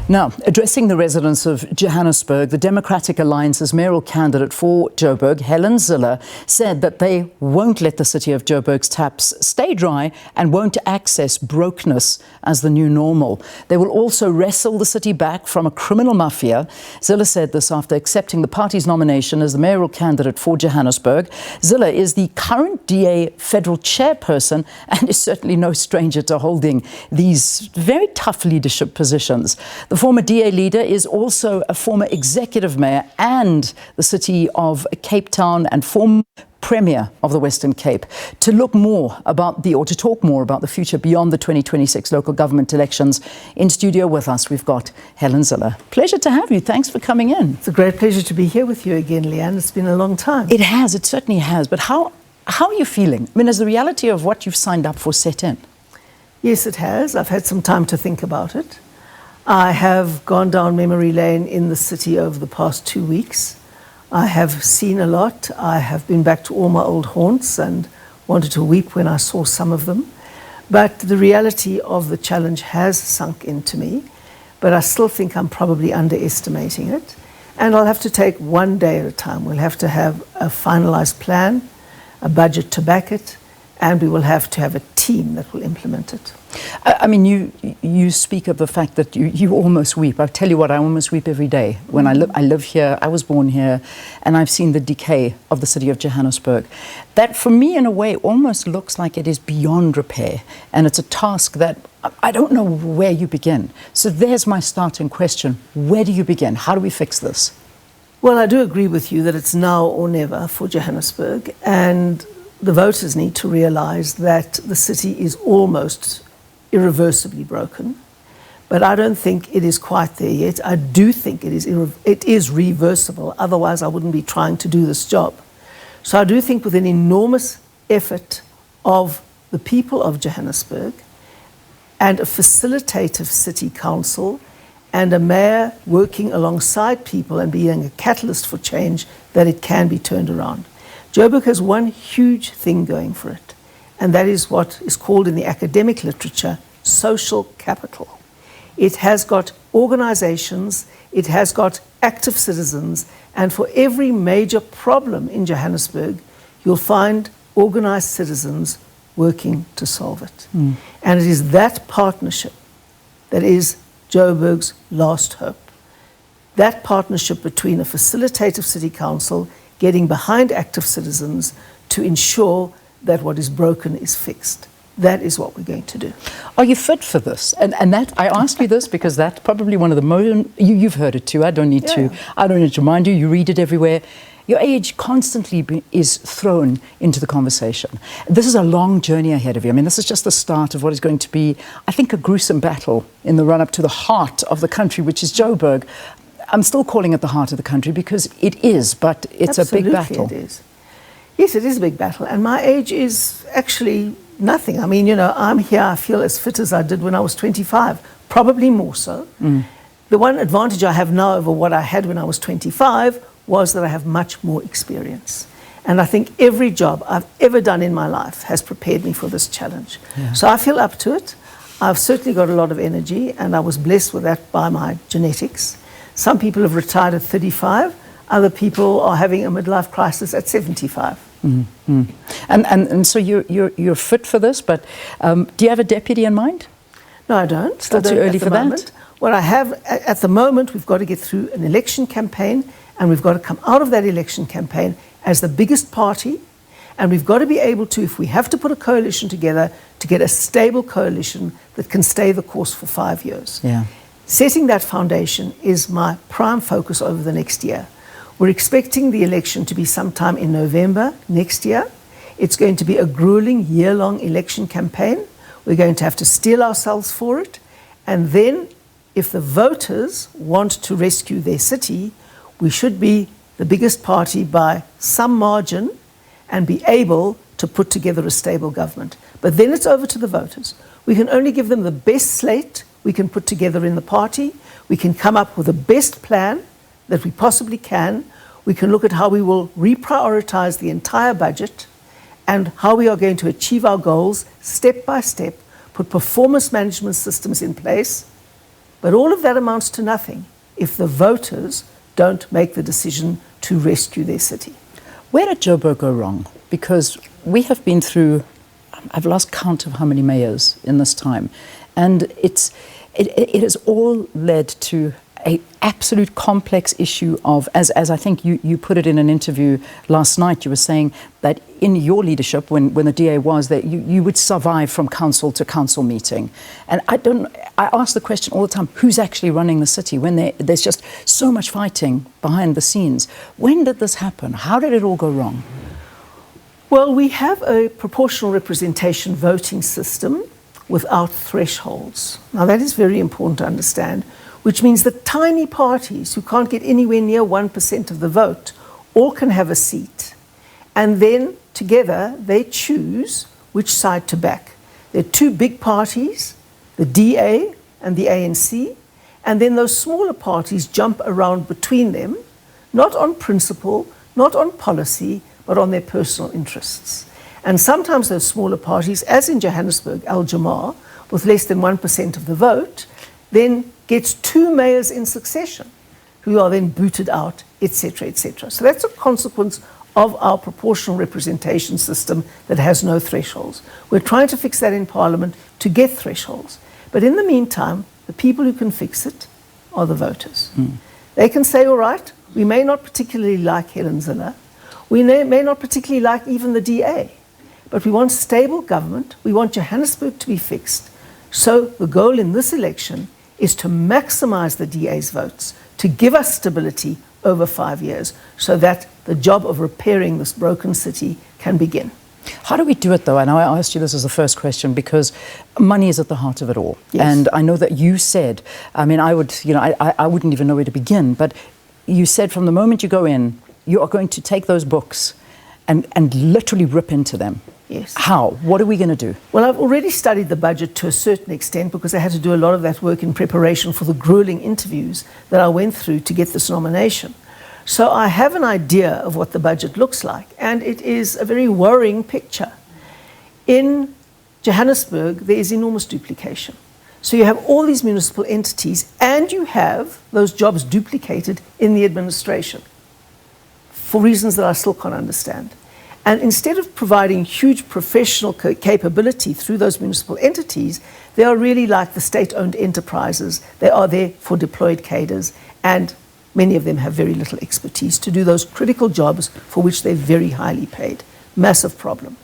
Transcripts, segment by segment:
Now, addressing the residents of Johannesburg, the Democratic Alliance's mayoral candidate for Joburg, Helen Zille, said that they won't let the City of Joburg's taps stay dry and won't access brokenness as the new normal. They will also wrestle the city back from a criminal mafia. Zille said this after accepting the party's nomination as the mayoral candidate for Johannesburg. Zille is the current DA Federal Chairperson and is certainly no stranger to holding these very tough leadership positions. The former DA leader is also a former executive mayor and the City of Cape Town and former Premier of the Western Cape. To talk more about the future beyond the 2026 local government elections, in studio with us we've got Helen Zille. Pleasure to have you. Thanks for coming in. It's a great pleasure to be here with you again, Leanne. It's been a long time. It has, it certainly has. But how are you feeling? I mean, has the reality of what you've signed up for set in? Yes, it has. I've had some time to think about it. I have gone down memory lane in the city over the past 2 weeks. I have seen a lot. I have been back to all my old haunts and wanted to weep when I saw some of them. But the reality of the challenge has sunk into me. But I still think I'm probably underestimating it. And I'll have to take one day at a time. We'll have to have a finalized plan, a budget to back it, and we will have to have a team that will implement it. I mean, you speak of the fact that you almost weep. I tell you what, I almost weep every day. When I live here, I was born here, and I've seen the decay of the city of Johannesburg. That, for me, in a way, almost looks like it is beyond repair, and it's a task that I don't know where you begin. So there's my starting question. Where do you begin? How do we fix this? Well, I do agree with you that it's now or never for Johannesburg, and the voters need to realize that the city is almost irreversibly broken, but I don't think it is quite there yet. I do think it is reversible, otherwise I wouldn't be trying to do this job. So I do think with an enormous effort of the people of Johannesburg and a facilitative city council and a mayor working alongside people and being a catalyst for change, that it can be turned around. Joburg has one huge thing going for it, and that is what is called in the academic literature social capital. It has got organizations, it has got active citizens, and for every major problem in Johannesburg, you'll find organized citizens working to solve it. And it is that partnership that is Joburg's last hope. That partnership between a facilitative city council getting behind active citizens to ensure that what is broken is fixed. That is what we're going to do. Are you fit for this? And that I ask you this because that's probably one of the most, you've heard it too. I don't need to remind you. You read it everywhere. Your age constantly is thrown into the conversation. This is a long journey ahead of you. I mean, this is just the start of what is going to be, I think, a gruesome battle in the run-up to the heart of the country, which is Joburg. I'm still calling it the heart of the country because it is, but it's Absolutely, a big battle. It is. Yes, it is a big battle. And my age is actually nothing. I mean, I'm here, I feel as fit as I did when I was 25, probably more so. The one advantage I have now over what I had when I was 25 was that I have much more experience. And I think every job I've ever done in my life has prepared me for this challenge. Yeah. So I feel up to it. I've certainly got a lot of energy, and I was blessed with that by my genetics. Some people have retired at 35. Other people are having a midlife crisis at 75. And so you're fit for this, but do you have a deputy in mind? No, I don't. Still too early for that? What I have at the moment, we've got to get through an election campaign, and we've got to come out of that election campaign as the biggest party, and we've got to be able to, if we have to put a coalition together, to get a stable coalition that can stay the course for 5 years. Yeah. Setting that foundation is my prime focus over the next year. We're expecting the election to be sometime in November next year. It's going to be a grueling year-long election campaign. We're going to have to steel ourselves for it. And then, if the voters want to rescue their city, we should be the biggest party by some margin and be able to put together a stable government. But then it's over to the voters. We can only give them the best slate we can put together in the party. We can come up with the best plan that we possibly can. We can look at how we will reprioritize the entire budget and how we are going to achieve our goals step by step, put performance management systems in place, But all of that amounts to nothing if the voters don't make the decision to rescue their city. Where did Joburg go wrong? Because we have been through, I've lost count of how many mayors in this time, and it has all led to an absolute complex issue of, as I think you put it in an interview last night, you were saying that in your leadership, when the DA was there, you would survive from council to council meeting. And I ask the question all the time, who's actually running the city when there's just so much fighting behind the scenes? When did this happen? How did it all go wrong? Well, we have a proportional representation voting system without thresholds. Now, that is very important to understand, which means the tiny parties who can't get anywhere near 1% of the vote all can have a seat. And then together they choose which side to back. There are two big parties, the DA and the ANC, and then those smaller parties jump around between them, not on principle, not on policy, but on their personal interests. And sometimes those smaller parties, as in Johannesburg, Al-Jamar, with less than 1% of the vote, then gets two mayors in succession who are then booted out, etc., etc. So that's a consequence of our proportional representation system that has no thresholds. We're trying to fix that in Parliament to get thresholds. But in the meantime, the people who can fix it are the voters. They can say, all right, we may not particularly like Helen Zille, we may not particularly like even the DA, but we want stable government, we want Johannesburg to be fixed. So the goal in this election is to maximize the DA's votes, to give us stability over 5 years, so that the job of repairing this broken city can begin. How do we do it, though? And I asked you this as the first question because money is at the heart of it all. Yes. And I know that you said, I mean, I wouldn't even know where to begin, but you said from the moment you go in, you are going to take those books and literally rip into them. Yes. How? What are we going to do? Well, I've already studied the budget to a certain extent because I had to do a lot of that work in preparation for the grueling interviews that I went through to get this nomination. So I have an idea of what the budget looks like, and it is a very worrying picture. In Johannesburg, there is enormous duplication. So you have all these municipal entities, and you have those jobs duplicated in the administration for reasons that I still can't understand. And instead of providing huge professional capability through those municipal entities, they are really like the state-owned enterprises. They are there for deployed cadres, and many of them have very little expertise to do those critical jobs for which they're very highly paid. Massive problem.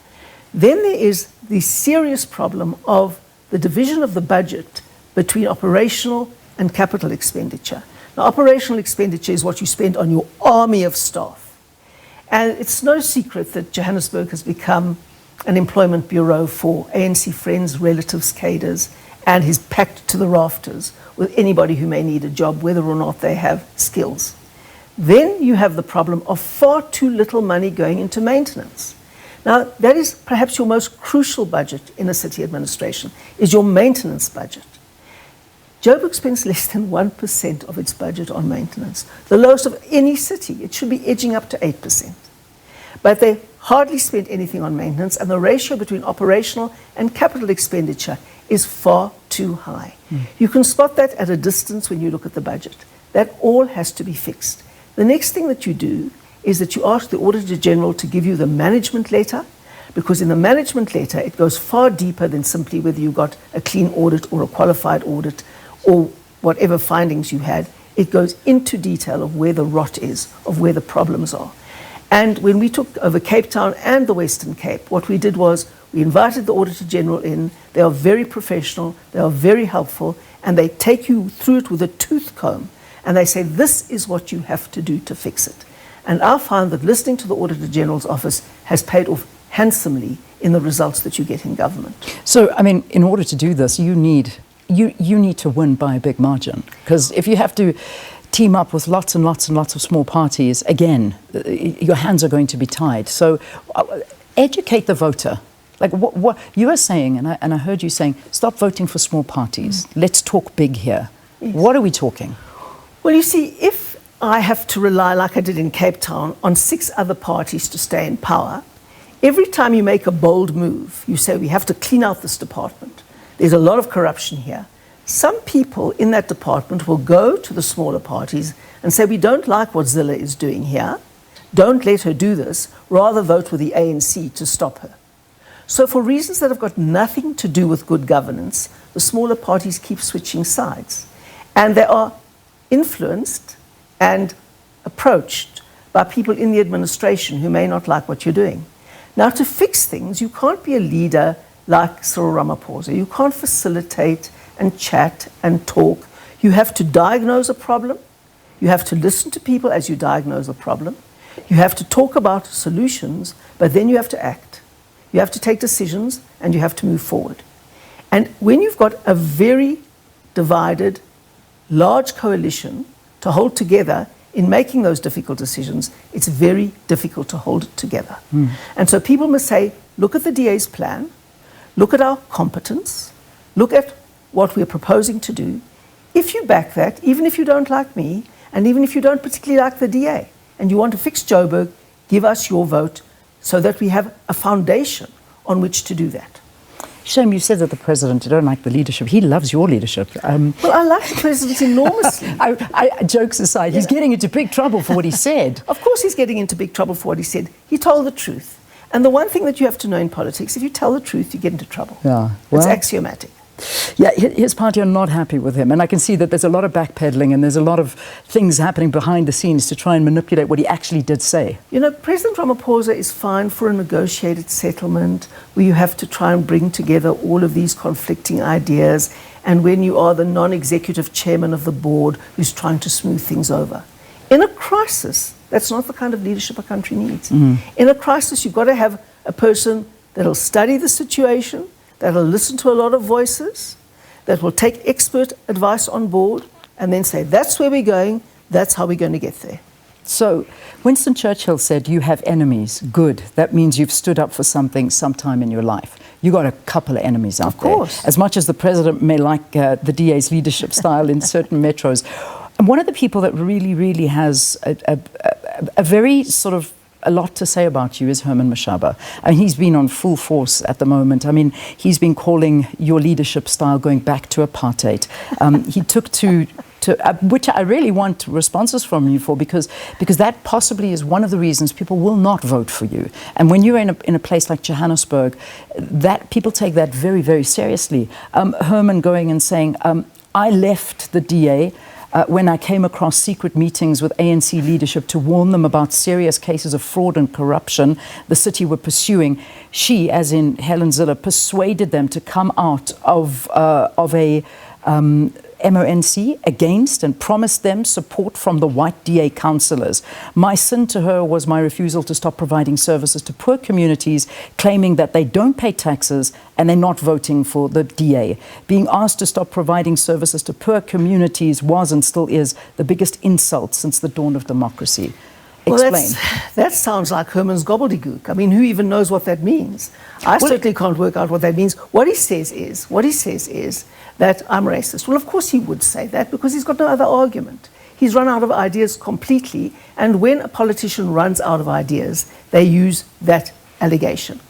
Then there is the serious problem of the division of the budget between operational and capital expenditure. Now, operational expenditure is what you spend on your army of staff. And it's no secret that Johannesburg has become an employment bureau for ANC friends, relatives, cadres, and is packed to the rafters with anybody who may need a job, whether or not they have skills. Then you have the problem of far too little money going into maintenance. Now, that is perhaps your most crucial budget in a city administration, is your maintenance budget. Joburg spends less than 1% of its budget on maintenance, the lowest of any city. It should be edging up to 8%. But they hardly spend anything on maintenance, and the ratio between operational and capital expenditure is far too high. You can spot that at a distance when you look at the budget. That all has to be fixed. The next thing that you do is that you ask the Auditor General to give you the management letter, because in the management letter it goes far deeper than simply whether you got a clean audit or a qualified audit or whatever findings you had. It goes into detail of where the rot is, of where the problems are. And when we took over Cape Town and the Western Cape, what we did was we invited the Auditor General in. They are very professional, they are very helpful, and they take you through it with a tooth comb. And they say, this is what you have to do to fix it. And I found that listening to the Auditor General's office has paid off handsomely in the results that you get in government. So, I mean, in order to do this, you need to win by a big margin. Because if you have to team up with lots and lots and lots of small parties, again, your hands are going to be tied. So educate the voter. Like what you are saying, and I heard you saying, stop voting for small parties. Let's talk big here. Yes. What are we talking? Well, you see, if I have to rely, like I did in Cape Town, on 6 other parties to stay in power, every time you make a bold move, you say we have to clean out this department. There's a lot of corruption here. some people in that department will go to the smaller parties and say, we don't like what Zille is doing here, don't let her do this, rather vote with the ANC to stop her. So for reasons that have got nothing to do with good governance, the smaller parties keep switching sides. And they are influenced and approached by people in the administration who may not like what you're doing. Now, to fix things, you can't be a leader like Cyril Ramaphosa. You can't facilitate and chat and talk. You have to diagnose a problem. You have to listen to people as you diagnose a problem. You have to talk about solutions, but then you have to act. You have to take decisions, and you have to move forward. And when you've got a very divided, large coalition to hold together in making those difficult decisions, it's very difficult to hold it together. And so people must say, look at the DA's plan, look at our competence, look at what we're proposing to do. If you back that, even if you don't like me, and even if you don't particularly like the DA, and you want to fix Joburg, give us your vote so that we have a foundation on which to do that. Shame you said that the president, you don't like the leadership. He loves your leadership. Well, I like the president enormously. Jokes aside, he's getting into big trouble for what he said. Of course he's getting into big trouble for what he said. He told the truth. And the one thing that you have to know in politics, if you tell the truth, you get into trouble. Yeah, it's axiomatic. Yeah, his party are not happy with him. And I can see that there's a lot of backpedaling and there's a lot of things happening behind the scenes to try and manipulate what he actually did say. You know, President Ramaphosa is fine for a negotiated settlement where you have to try and bring together all of these conflicting ideas, and when you are the non-executive chairman of the board who's trying to smooth things over. In a crisis, that's not the kind of leadership a country needs. In a crisis, you've got to have a person that'll study the situation, that'll listen to a lot of voices, that will take expert advice on board, and then say, that's where we're going, that's how we're going to get there. So, Winston Churchill said, you have enemies. Good. That means you've stood up for something sometime in your life. You got a couple of enemies out there. Of course. As much as the president may like the DA's leadership style in certain metros. And one of the people that really has a very sort of a lot to say about you is Herman Mashaba. I mean, he's been on full force at the moment. I mean, he's been calling your leadership style going back to apartheid. He took to which I really want responses from you for, because that possibly is one of the reasons people will not vote for you. And when you're in a place like Johannesburg, that people take that very seriously. Herman going and saying, I left the DA when I came across secret meetings with ANC leadership to warn them about serious cases of fraud and corruption the city were pursuing. She, as in Helen Zille, persuaded them to come out of a MONC against and promised them support from the white DA councillors. My sin to her was my refusal to stop providing services to poor communities, claiming that they don't pay taxes and they're not voting for the DA. Being asked to stop providing services to poor communities was and still is the biggest insult since the dawn of democracy. Explain. Well, that sounds like Herman's gobbledygook. I mean, who even knows what that means? I certainly can't work out what that means. What he says is that I'm racist. Well, of course he would say that because he's got no other argument. He's run out of ideas completely, and when a politician runs out of ideas, they use that allegation.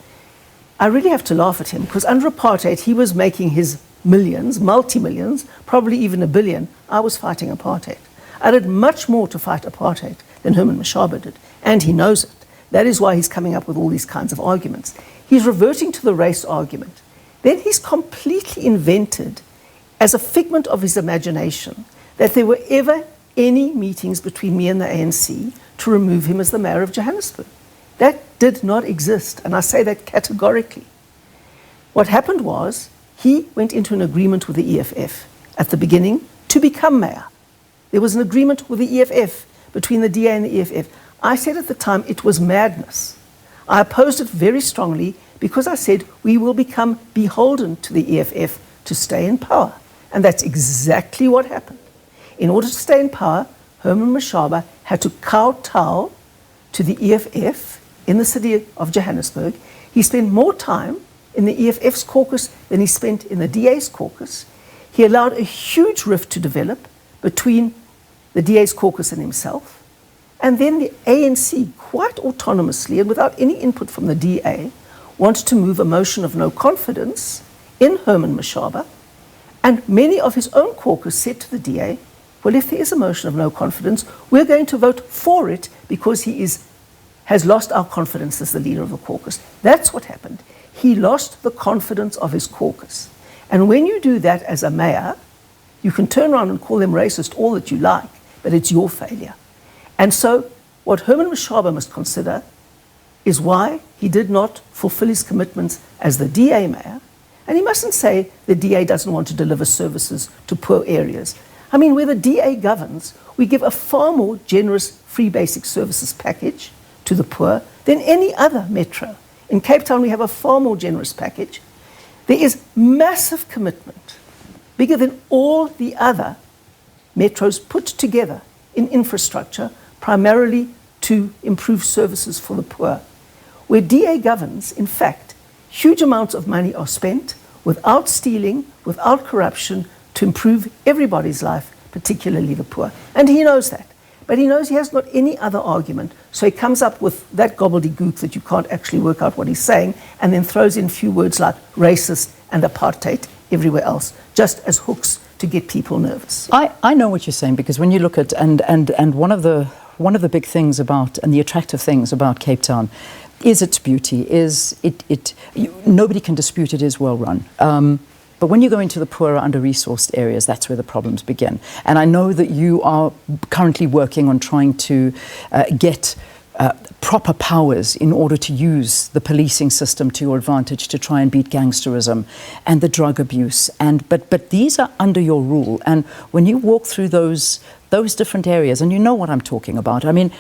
I really have to laugh at him because under apartheid, he was making his millions, multi-millions, probably even $1 billion. I was fighting apartheid. I did much more to fight apartheid than Herman Mashaba did, and he knows it. That is why he's coming up with all these kinds of arguments. He's reverting to the race argument. Then he's completely invented, as a figment of his imagination, that there were ever any meetings between me and the ANC to remove him as the mayor of Johannesburg. That did not exist, and I say that categorically. What happened was, he went into an agreement with the EFF at the beginning to become mayor. There was an agreement with the EFF, between the DA and the EFF. I said at the time it was madness. I opposed it very strongly because I said we will become beholden to the EFF to stay in power. And that's exactly what happened. In order to stay in power, Herman Mashaba had to kowtow to the EFF in the city of Johannesburg. He spent more time in the EFF's caucus than he spent in the DA's caucus. He allowed a huge rift to develop between the DA's caucus and himself. And then the ANC, quite autonomously and without any input from the DA, wanted to move a motion of no confidence in Herman Mashaba And many of his own caucus said to the DA, well, if there is a motion of no confidence, we're going to vote for it because he has lost our confidence as the leader of the caucus. That's what happened. He lost the confidence of his caucus. And when you do that as a mayor, you can turn around and call them racist all that you like, but it's your failure. And so what Herman Mashaba must consider is why he did not fulfill his commitments as the DA mayor. And he mustn't say the DA doesn't want to deliver services to poor areas. I mean, where the DA governs, we give a far more generous free basic services package to the poor than any other metro. In Cape Town, we have a far more generous package. There is massive commitment, bigger than all the other metros put together in infrastructure, primarily to improve services for the poor. Where DA governs, in fact, huge amounts of money are spent without stealing, without corruption, to improve everybody's life, particularly the poor. And he knows that. But he knows he has not any other argument, so he comes up with that gobbledygook that you can't actually work out what he's saying, and then throws in few words like racist and apartheid everywhere else, just as hooks to get people nervous. I know what you're saying, because when you look at, and one of the big things about, and the attractive things about Cape Town is its beauty, nobody can dispute it is well run. But when you go into the poorer, under-resourced areas, that's where the problems begin. And I know that you are currently working on trying to get proper powers in order to use the policing system to your advantage to try and beat gangsterism and the drug abuse. But these are under your rule. And when you walk through those different areas, and you know what I'm talking about, I mean,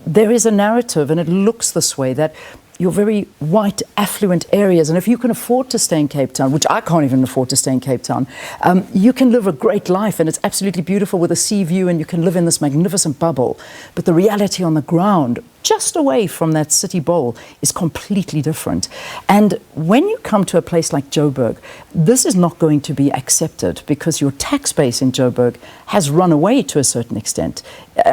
there is a narrative, and it looks this way, that your very white, affluent areas, and if you can afford to stay in Cape Town, which I can't even afford to stay in Cape Town, you can live a great life, and it's absolutely beautiful with a sea view, and you can live in this magnificent bubble. But the reality on the ground, just away from that city bowl, is completely different. And when you come to a place like Joburg, this is not going to be accepted, because your tax base in Joburg has run away to a certain extent.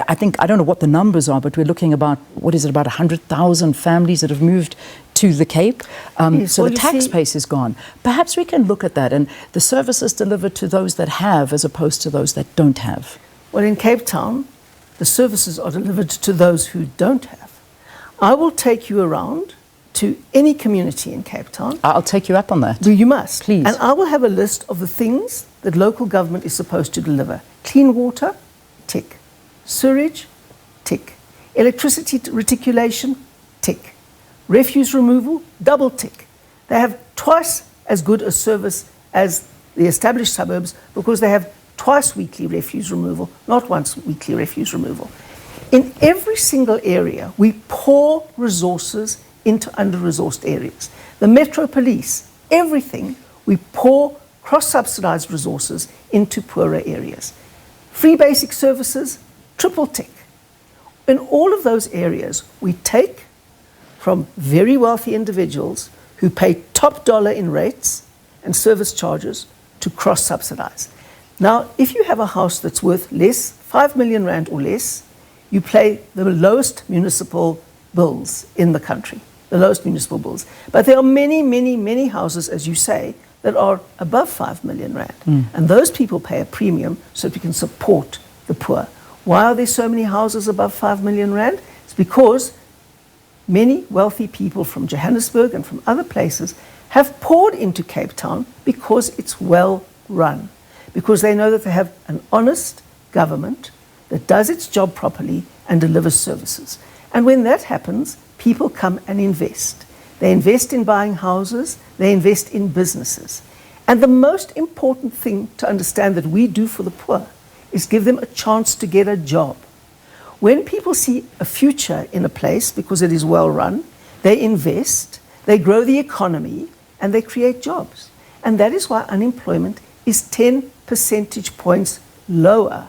I don't know what the numbers are, but we're looking about, what is it, about 100,000 families that have moved to the Cape. Yes, so well, the tax base is gone. Perhaps we can look at that, and the services delivered to those that have as opposed to those that don't have. Well, in Cape Town, the services are delivered to those who don't have. I will take you around to any community in Cape Town. I'll take you up on that. You must. Please. And I will have a list of the things that local government is supposed to deliver. Clean water, tick. Sewage, tick. Electricity reticulation, tick. Refuse removal, double tick. They have twice as good a service as the established suburbs because they have twice weekly refuse removal, not once weekly refuse removal. In every single area, we pour resources into under-resourced areas. The Metro Police, everything, we pour cross-subsidized resources into poorer areas. Free basic services, triple tick. In all of those areas, we take from very wealthy individuals who pay top dollar in rates and service charges to cross-subsidize. Now, if you have a house that's worth less, 5 million rand or less, you pay the lowest municipal bills in the country, the lowest municipal bills. But there are many, many, many houses, as you say, that are above 5 million rand. And those people pay a premium so that we can support the poor. Why are there so many houses above 5 million rand? It's because many wealthy people from Johannesburg and from other places have poured into Cape Town because it's well run, because they know that they have an honest government that does its job properly and delivers services. And when that happens, people come and invest. They invest in buying houses, they invest in businesses. And the most important thing to understand that we do for the poor is give them a chance to get a job. When people see a future in a place because it is well run, they invest, they grow the economy, and they create jobs. And that is why unemployment is 10 percentage points lower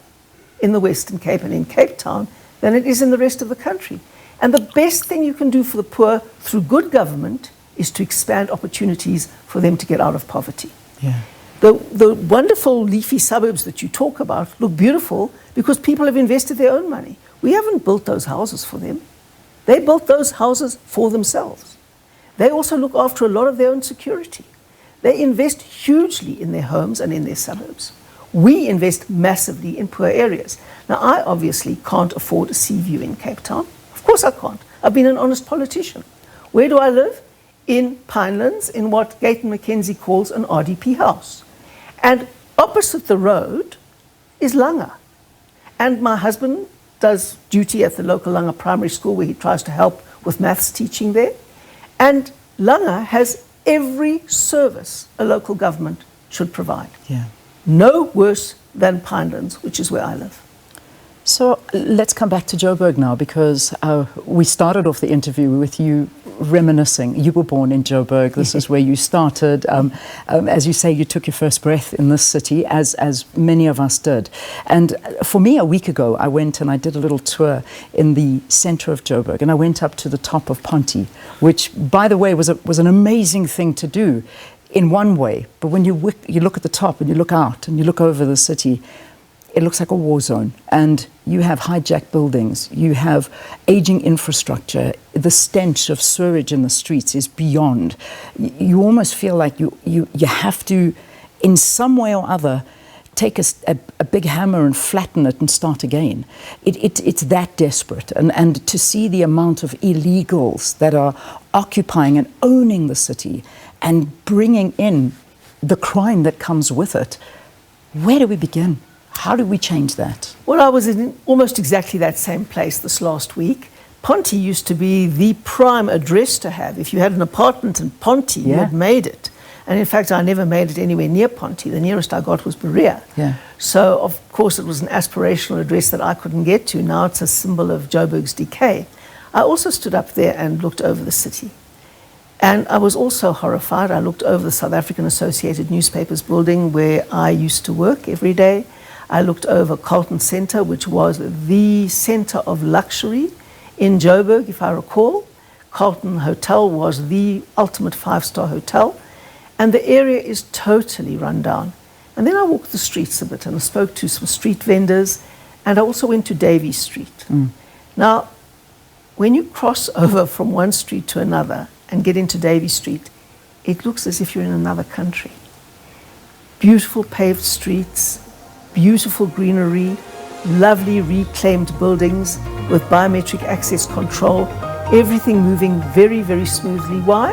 in the Western Cape and in Cape Town than it is in the rest of the country. And the best thing you can do for the poor through good government is to expand opportunities for them to get out of poverty. Yeah. The wonderful leafy suburbs that you talk about look beautiful because people have invested their own money. We haven't built those houses for them. They built those houses for themselves. They also look after a lot of their own security. They invest hugely in their homes and in their suburbs. We invest massively in poor areas. Now, I obviously can't afford a sea view in Cape Town. Of course I can't. I've been an honest politician. Where do I live? In Pinelands, in what Gayton McKenzie calls an RDP house. And opposite the road is Langa. And my husband does duty at the local Langa primary school where he tries to help with maths teaching there. And Langa has every service a local government should provide. Yeah. No worse than Pinelands, which is where I live. So let's come back to Joburg now, because we started off the interview with you reminiscing. You were born in Joburg. This is where you started. As you say, you took your first breath in this city, as many of us did. And for me, a week ago, I went and I did a little tour in the centre of Joburg, and I went up to the top of Ponte, which, by the way, was an amazing thing to do in one way. But when you look at the top and you look out and you look over the city, it looks like a war zone, and you have hijacked buildings, you have aging infrastructure, the stench of sewage in the streets is beyond. You almost feel like you have to, in some way or other, take a big hammer and flatten it and start again. It's that desperate. And to see the amount of illegals that are occupying and owning the city and bringing in the crime that comes with it, where do we begin? How do we change that? Well, I was in almost exactly that same place this last week. Ponte used to be the prime address to have. If you had an apartment in Ponte, you had made it. And in fact, I never made it anywhere near Ponte. The nearest I got was Berea. Yeah. So, of course, it was an aspirational address that I couldn't get to. Now it's a symbol of Joburg's decay. I also stood up there and looked over the city. And I was also horrified. I looked over the South African Associated Newspapers building where I used to work every day. I looked over Carlton Centre, which was the centre of luxury in Joburg, if I recall. Carlton Hotel was the ultimate five-star hotel. And the area is totally run down. And then I walked the streets a bit and I spoke to some street vendors, and I also went to Davey Street. Now, when you cross over from one street to another and get into Davey Street, it looks as if you're in another country. Beautiful paved streets, beautiful greenery, lovely reclaimed buildings with biometric access control, everything moving very, very smoothly. Why?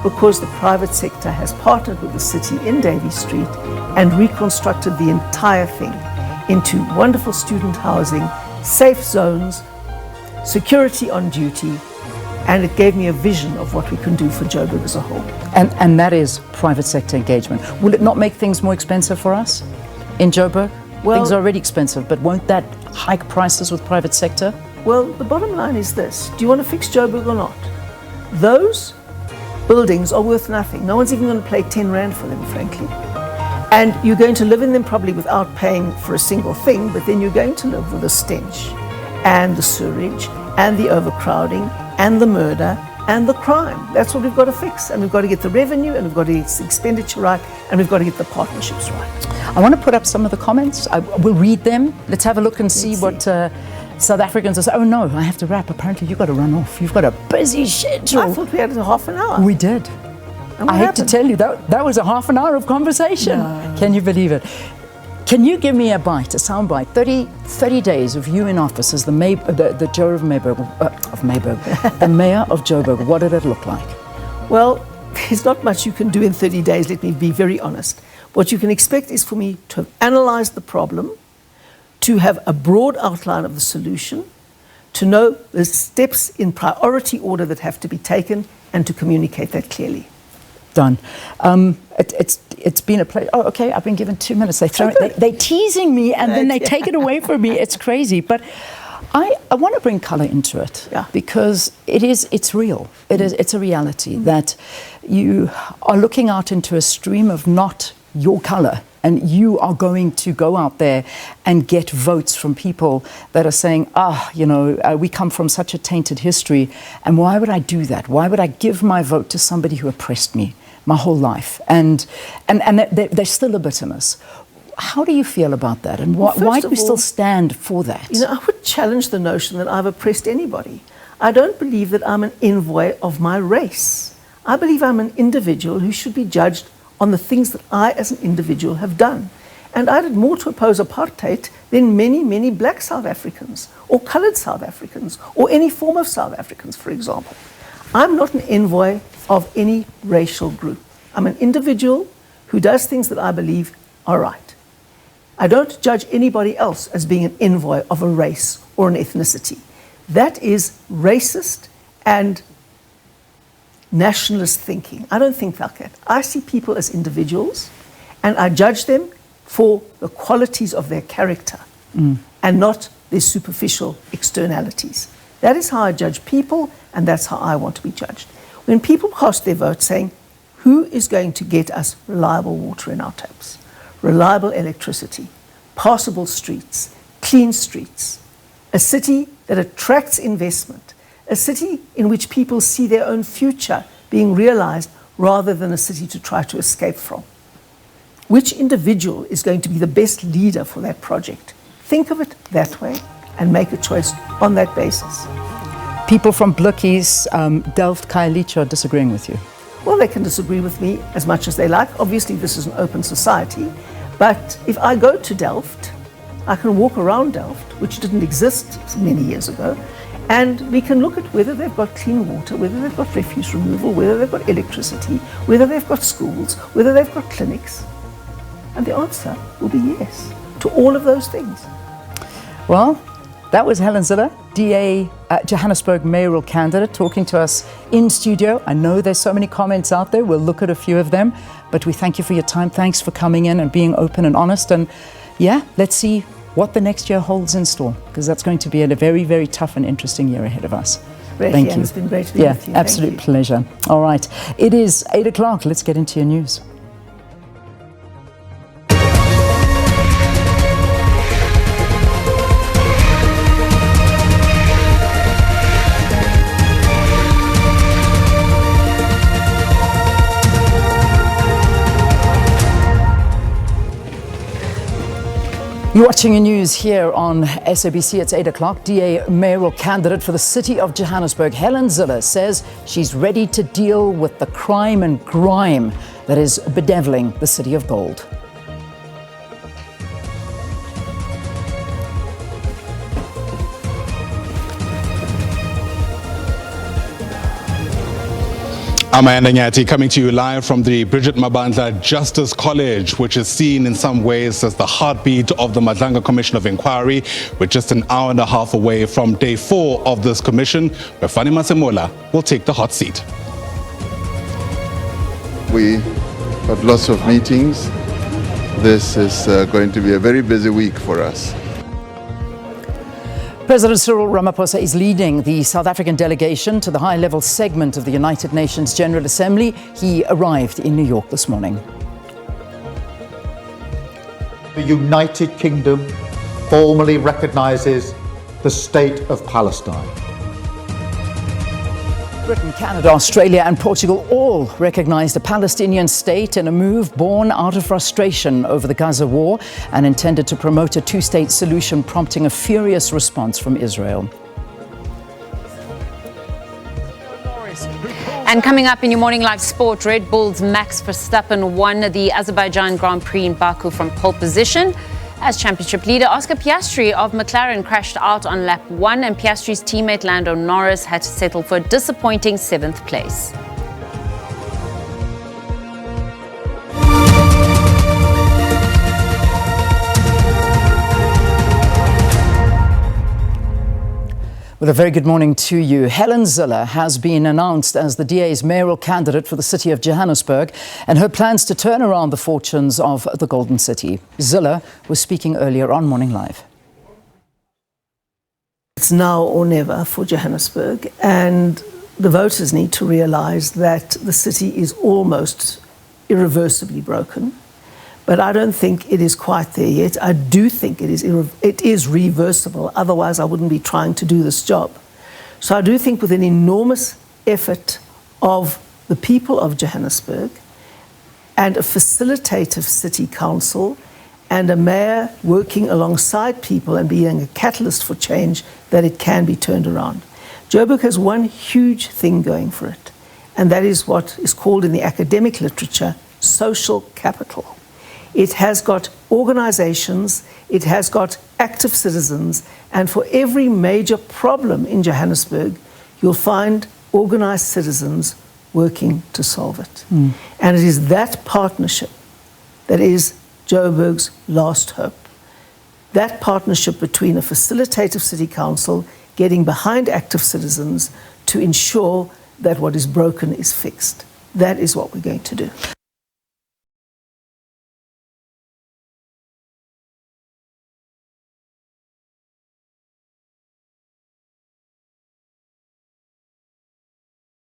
Because the private sector has partnered with the city in Davey Street and reconstructed the entire thing into wonderful student housing, safe zones, security on duty, and it gave me a vision of what we can do for Joburg as a whole. And that is private sector engagement. Will it not make things more expensive for us in Joburg? Well, things are already expensive, but won't that hike prices with private sector? Well, the bottom line is this. Do you want to fix Joburg or not? Those buildings are worth nothing. No one's even going to pay 10 Rand for them, frankly. And you're going to live in them probably without paying for a single thing, but then you're going to live with the stench and the sewage and the overcrowding and the murder and the crime. That's what we've got to fix. And we've got to get the revenue, and we've got to get the expenditure right, and we've got to get the partnerships right. I want to put up some of the comments. We'll read them. Let's have a look and see what South Africans are saying. Oh no, I have to wrap. Apparently you've got to run off. You've got a busy schedule. I thought we had half an hour. We did. I hate to tell you, that was a half an hour of conversation. No. Can you believe it? Can you give me a sound bite, 30 days of you in office as the mayor of Mayberg, the mayor of Joburg? What did it look like? Well, there's not much you can do in 30 days, let me be very honest. What you can expect is for me to have analysed the problem, to have a broad outline of the solution, to know the steps in priority order that have to be taken, and to communicate that clearly. Done. It's been a pleasure. Oh, okay, I've been given 2 minutes. They're teasing me and then they take it away from me. It's crazy. But I want to bring colour into it because it's real. It's a reality that you are looking out into a stream of not your colour, and you are going to go out there and get votes from people that are saying, we come from such a tainted history, and why would I do that? Why would I give my vote to somebody who oppressed me my whole life? And there's still a bitterness. How do you feel about that? And why do we still stand for that? I would challenge the notion that I've oppressed anybody. I don't believe that I'm an envoy of my race. I believe I'm an individual who should be judged on the things that I as an individual have done. And I did more to oppose apartheid than many, many black South Africans or coloured South Africans or any form of South Africans, for example. I'm not an envoy of any racial group. I'm an individual who does things that I believe are right. I don't judge anybody else as being an envoy of a race or an ethnicity. That is racist and nationalist thinking. I don't think like that. I see people as individuals and I judge them for the qualities of their character and not their superficial externalities. That is how I judge people, and that's how I want to be judged. When people cast their vote saying, who is going to get us reliable water in our taps, reliable electricity, passable streets, clean streets, a city that attracts investment, a city in which people see their own future being realized rather than a city to try to escape from. Which individual is going to be the best leader for that project? Think of it that way and make a choice on that basis. People from Blokkies, Delft, Khayelitsha are disagreeing with you. Well, they can disagree with me as much as they like. Obviously, this is an open society. But if I go to Delft, I can walk around Delft, which didn't exist many years ago, and we can look at whether they've got clean water, whether they've got refuse removal, whether they've got electricity, whether they've got schools, whether they've got clinics. And the answer will be yes to all of those things. Well, that was Helen Zille, DA Johannesburg Mayoral Candidate, talking to us in studio. I know there's so many comments out there. We'll look at a few of them, but we thank you for your time. Thanks for coming in and being open and honest. And yeah, let's see what the next year holds in store, because that's going to be a very, very tough and interesting year ahead of us. Thank you. It's been great to be with you. Yeah, absolute pleasure. All right, it is 8 o'clock. Let's get into your news. You're watching your news here on SABC. It's 8 o'clock. DA Mayoral Candidate for the City of Johannesburg, Helen Zille, says she's ready to deal with the crime and grime that is bedeviling the City of Gold. I'm Amanda Nyati, coming to you live from the Bridget Mabandla Justice College, which is seen in some ways as the heartbeat of the Madlanga Commission of Inquiry. We're just an hour and a half away from day 4 of this commission, where Fani Masemola will take the hot seat. We have lots of meetings. This is going to be a very busy week for us. President Cyril Ramaphosa is leading the South African delegation to the high-level segment of the United Nations General Assembly. He arrived in New York this morning. The United Kingdom formally recognises the State of Palestine. Britain, Canada, Australia and Portugal all recognised a Palestinian state in a move born out of frustration over the Gaza war and intended to promote a two-state solution, prompting a furious response from Israel. And coming up in your Morning Live Sport, Red Bull's Max Verstappen won the Azerbaijan Grand Prix in Baku from pole position. As championship leader, Oscar Piastri of McLaren crashed out on lap 1, and Piastri's teammate Lando Norris had to settle for a disappointing 7th place. Well, a very good morning to you. Helen Zille has been announced as the DA's mayoral candidate for the City of Johannesburg and her plans to turn around the fortunes of the Golden City. Zille was speaking earlier on Morning Live. It's now or never for Johannesburg, and the voters need to realise that the city is almost irreversibly broken. But I don't think it is quite there yet. I do think it is reversible. Otherwise, I wouldn't be trying to do this job. So I do think with an enormous effort of the people of Johannesburg and a facilitative city council and a mayor working alongside people and being a catalyst for change, that it can be turned around. Joburg has one huge thing going for it, and that is what is called in the academic literature social capital. It has got organizations, it has got active citizens, and for every major problem in Johannesburg, you'll find organized citizens working to solve it. And it is that partnership that is Joburg's last hope. That partnership between a facilitative city council getting behind active citizens to ensure that what is broken is fixed. That is what we're going to do.